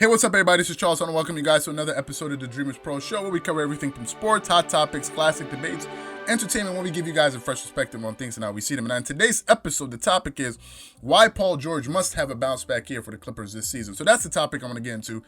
Hey, what's up, everybody? This is Charles. I want to welcome you guys to another episode of the Dreamerspro Show, where we cover everything from sports, hot topics, classic debates, entertainment, when we give you guys a fresh perspective on things and how we see them. And on today's episode, the topic is why Paul George must have a bounce back year for the Clippers this season. So that's the topic I'm going to get into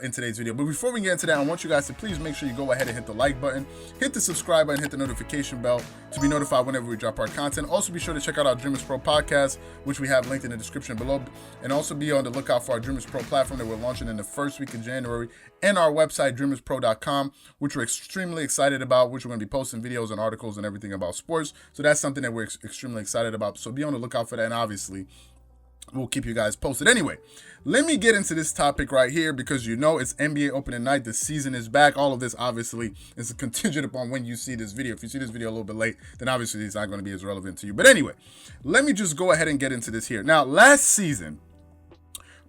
in today's video. But before we get into that, I want you guys to please make sure you go ahead and hit the like button, hit the subscribe button, hit the notification bell to be notified whenever we drop our content. Also, be sure to check out our Dreamerspro Podcast, which we have linked in the description below. And also be on the lookout for our Dreamerspro platform that we're launching in the first week of January, and our website, Dreamerspro.com, which we're extremely excited about, which we're going to be posting videos and articles and everything about sports. So that's something that we're extremely excited about. So be on the lookout for that, and obviously we'll keep you guys posted. Anyway, let me get into this topic right here, because you know it's NBA opening night. The season is back. All of this obviously is contingent upon when you see this video. If you see this video a little bit late, then obviously it's not going to be as relevant to you. But anyway, let me just go ahead and get into this here. Now, last season,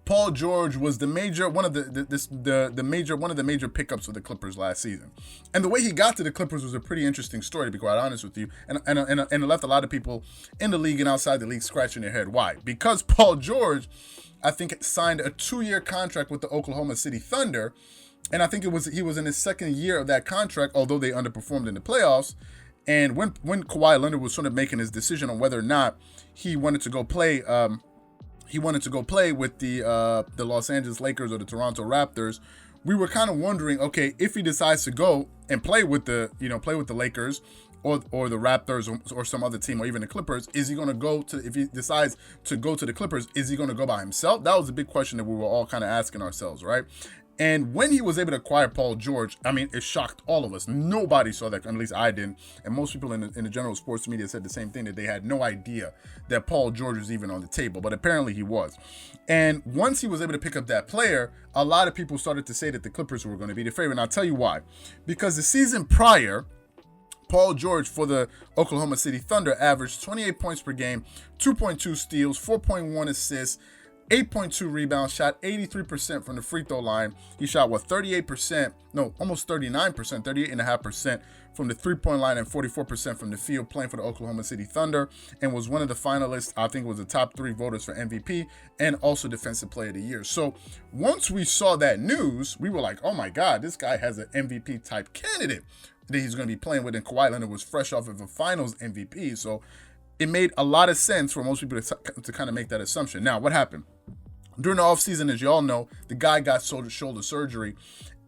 Paul George was one of the major pickups for the Clippers last season, and the way he got to the Clippers was a pretty interesting story, to be quite honest with you, and it left a lot of people in the league and outside the league scratching their head. Why? Because Paul George, I think, signed a 2-year contract with the Oklahoma City Thunder, and I think he was in his second year of that contract, although they underperformed in the playoffs. And when Kawhi Leonard was sort of making his decision on whether or not he wanted to go play. He wanted to go play with the Los Angeles Lakers or the Toronto Raptors. We were kind of wondering, okay, if he decides to go and play with the Lakers or the Raptors or some other team, or even the Clippers, is he going to go to? If he decides to go to the Clippers, is he going to go by himself? That was a big question that we were all kind of asking ourselves, right? And when he was able to acquire Paul George, I mean, it shocked all of us. Nobody saw that, at least I didn't. And most people in the general sports media said the same thing, that they had no idea that Paul George was even on the table. But apparently he was. And once he was able to pick up that player, a lot of people started to say that the Clippers were going to be the favorite. And I'll tell you why. Because the season prior, Paul George for the Oklahoma City Thunder averaged 28 points per game, 2.2 steals, 4.1 assists, 8.2 rebounds, shot 83% from the free throw line. He shot, almost 39%, 38.5% from the three-point line and 44% from the field, playing for the Oklahoma City Thunder, and was one of the finalists. I think it was the top 3 voters for MVP and also Defensive Player of the Year. So once we saw that news, we were like, oh my God, this guy has an MVP type candidate that he's going to be playing with. And Kawhi Leonard was fresh off of a finals MVP. So it made a lot of sense for most people to kind of make that assumption. Now, what happened? During the offseason, as you all know, the guy got shoulder surgery,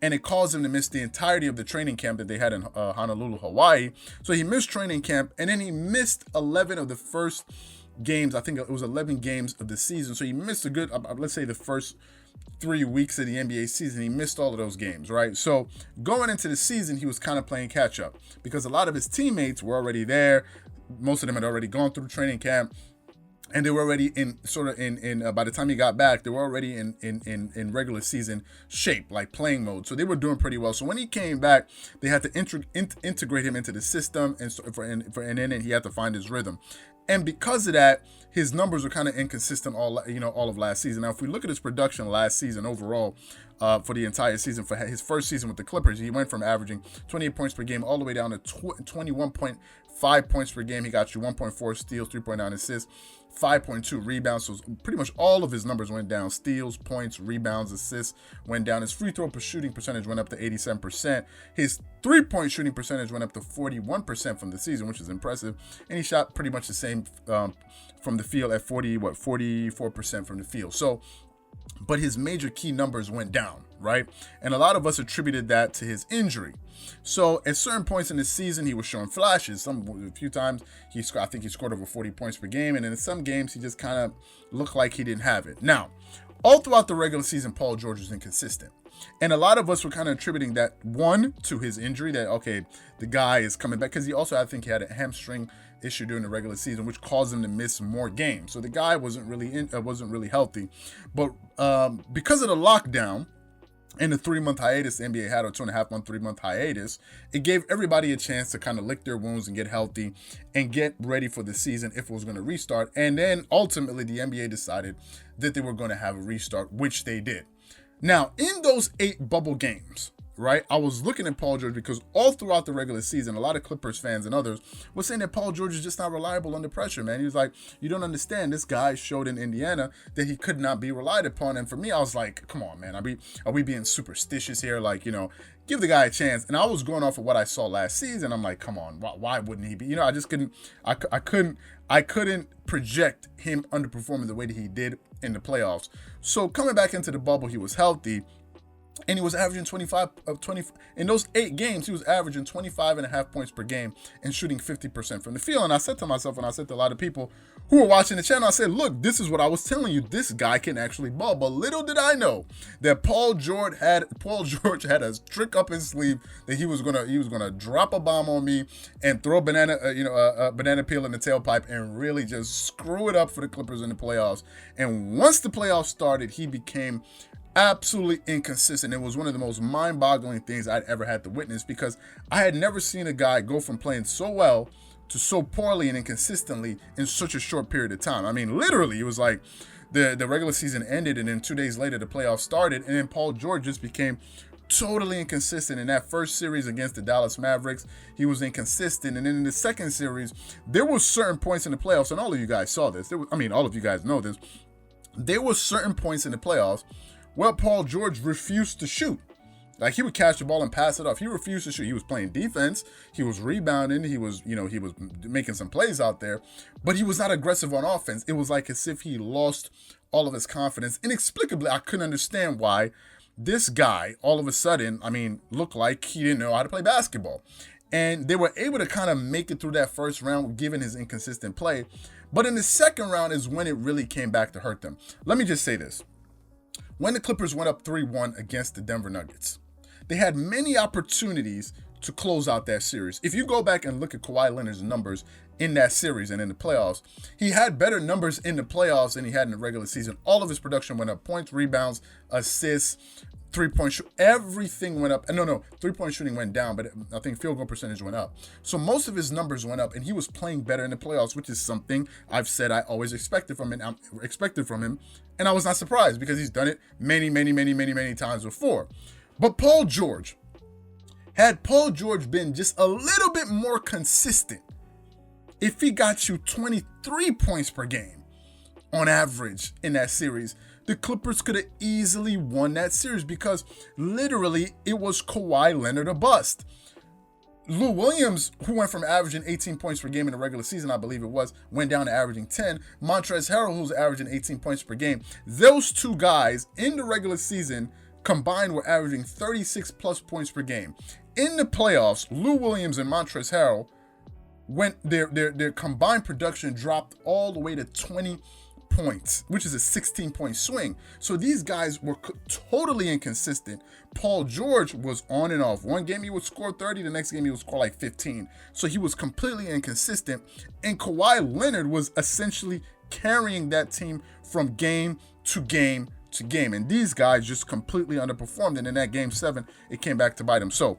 and it caused him to miss the entirety of the training camp that they had in Honolulu, Hawaii. So he missed training camp, and then he missed 11 of the first games. I think it was 11 games of the season. So he missed a good, let's say the first 3 weeks of the NBA season. He missed all of those games, right? So going into the season, he was kind of playing catch up, because a lot of his teammates were already there. Most of them had already gone through training camp, and they were already by the time he got back, they were already in regular season shape, like playing mode. So they were doing pretty well. So when he came back, they had to integrate him into the system, and then he had to find his rhythm. And because of that, his numbers were kind of inconsistent all of last season. Now, if we look at his production last season overall, for the entire season, for his first season with the Clippers, he went from averaging 28 points per game all the way down to 21.5 points per game. He got you 1.4 steals, 3.9 assists, 5.2 rebounds. So pretty much all of his numbers went down. Steals, points, rebounds, assists went down. His free throw shooting percentage went up to 87%. His three-point shooting percentage went up to 41% from the season, which is impressive. And he shot pretty much the same from the field at 44% from the field. So, but his major key numbers went down, right? And a lot of us attributed that to his injury. So at certain points in the season, he was showing flashes. A few times, I think he scored over 40 points per game. And in some games, he just kind of looked like he didn't have it. Now, all throughout the regular season, Paul George was inconsistent. And a lot of us were kind of attributing that, one, to his injury, that, okay, the guy is coming back. Because he also, I think he had a hamstring issue during the regular season, which caused him to miss more games. So the guy wasn't really healthy. But because of the lockdown and the 3-month hiatus the NBA had, or 2.5-month, 3-month hiatus, it gave everybody a chance to kind of lick their wounds and get healthy and get ready for the season if it was going to restart. And then ultimately the NBA decided that they were going to have a restart, which they did. Now, in those 8 bubble games, right? I was looking at Paul George because all throughout the regular season, a lot of Clippers fans and others were saying that Paul George is just not reliable under pressure, man. He was like, you don't understand. This guy showed in Indiana that he could not be relied upon. And for me, I was like, come on, man. Are we being superstitious here? Like, give the guy a chance. And I was going off of what I saw last season. I'm like, come on, why wouldn't he be? I just couldn't, I couldn't project him underperforming the way that he did in the playoffs. So coming back into the bubble, he was healthy. And he was averaging 25 of 20 in those 8 games. He was averaging 25.5 points per game and shooting 50% from the field. And I said to myself, and I said to a lot of people who were watching the channel, I said, look, this is what I was telling you. This guy can actually ball. But little did I know that Paul George had a trick up his sleeve that he was gonna drop a bomb on me and throw a banana peel in the tailpipe and really just screw it up for the Clippers in the playoffs. And once the playoffs started, he became absolutely inconsistent. It was one of the most mind-boggling things I'd ever had to witness, because I had never seen a guy go from playing so well to so poorly and inconsistently in such a short period of time. I mean, literally, it was like the regular season ended, and then 2 days later the playoffs started, and then Paul George just became totally inconsistent. In that first series against the Dallas Mavericks, he was inconsistent. And then in the second series, there were certain points in the playoffs, and all of you guys saw this. All of you guys know this. There were certain points in the playoffs where Paul George refused to shoot. Like, he would catch the ball and pass it off. He refused to shoot. He was playing defense. He was rebounding. He was making some plays out there, but he was not aggressive on offense. It was like as if he lost all of his confidence. Inexplicably, I couldn't understand why this guy all of a sudden, looked like he didn't know how to play basketball. And they were able to kind of make it through that first round, given his inconsistent play. But in the second round is when it really came back to hurt them. Let me just say this. When the Clippers went up 3-1 against the Denver Nuggets, they had many opportunities to close out that series. If you go back and look at Kawhi Leonard's numbers in that series and in the playoffs, he had better numbers in the playoffs than he had in the regular season. All of his production went up: points, rebounds, assists, three-point shoot, everything went up. And no, three-point shooting went down, but I think field goal percentage went up. So most of his numbers went up, and he was playing better in the playoffs, which is something I've said I always expected from him. And I was not surprised, because he's done it many times before. But had Paul George been just a little bit more consistent, if he got you 23 points per game on average in that series, the Clippers could have easily won that series, because literally it was Kawhi Leonard or bust. Lou Williams, who went from averaging 18 points per game in the regular season, I believe it was, went down to averaging 10. Montrezl Harrell, who's averaging 18 points per game. Those two guys in the regular season combined were averaging 36 plus points per game. In the playoffs, Lou Williams and Montrezl Harrell their combined production dropped all the way to 20 points, which is a 16-point swing. So these guys were totally inconsistent. Paul George was on and off. One game he would score 30, the next game he would score like 15. So he was completely inconsistent. And Kawhi Leonard was essentially carrying that team from game to game to game. And these guys just completely underperformed. And in that game 7, it came back to bite him. So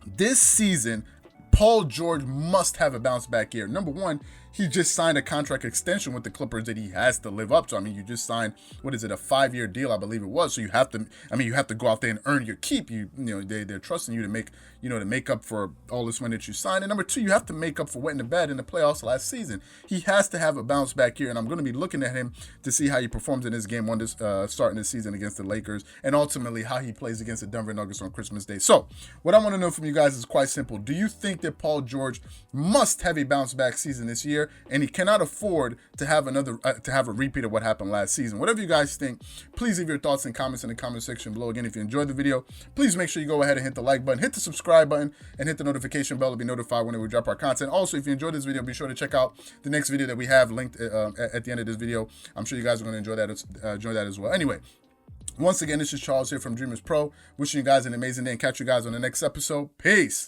this season, Paul George must have a bounce back year. Number one, he just signed a contract extension with the Clippers that he has to live up to. You just signed, a 5-year deal, I believe it was. So you have to go out there and earn your keep. They're trusting you to make up for all this money that you signed. And number two, you have to make up for wetting the bed in the playoffs last season. He has to have a bounce back year, and I'm going to be looking at him to see how he performs in this game one starting this season against the Lakers, and ultimately how he plays against the Denver Nuggets on Christmas Day. So what I want to know from you guys is quite simple. Do you think that Paul George must have a bounce back season this year, and he cannot afford to have a repeat of what happened last season? Whatever you guys think, please leave your thoughts and comments in the comment section below. Again, if you enjoyed the video, please make sure you go ahead and hit the like button, hit the subscribe button, and hit the notification bell to be notified whenever we drop our content. Also, if you enjoyed this video, be sure to check out the next video that we have linked at the end of this video. I'm sure you guys are going to enjoy that as well. Anyway, once again, this is Charles here from Dreamerspro, wishing you guys an amazing day, and catch you guys on the next episode. Peace.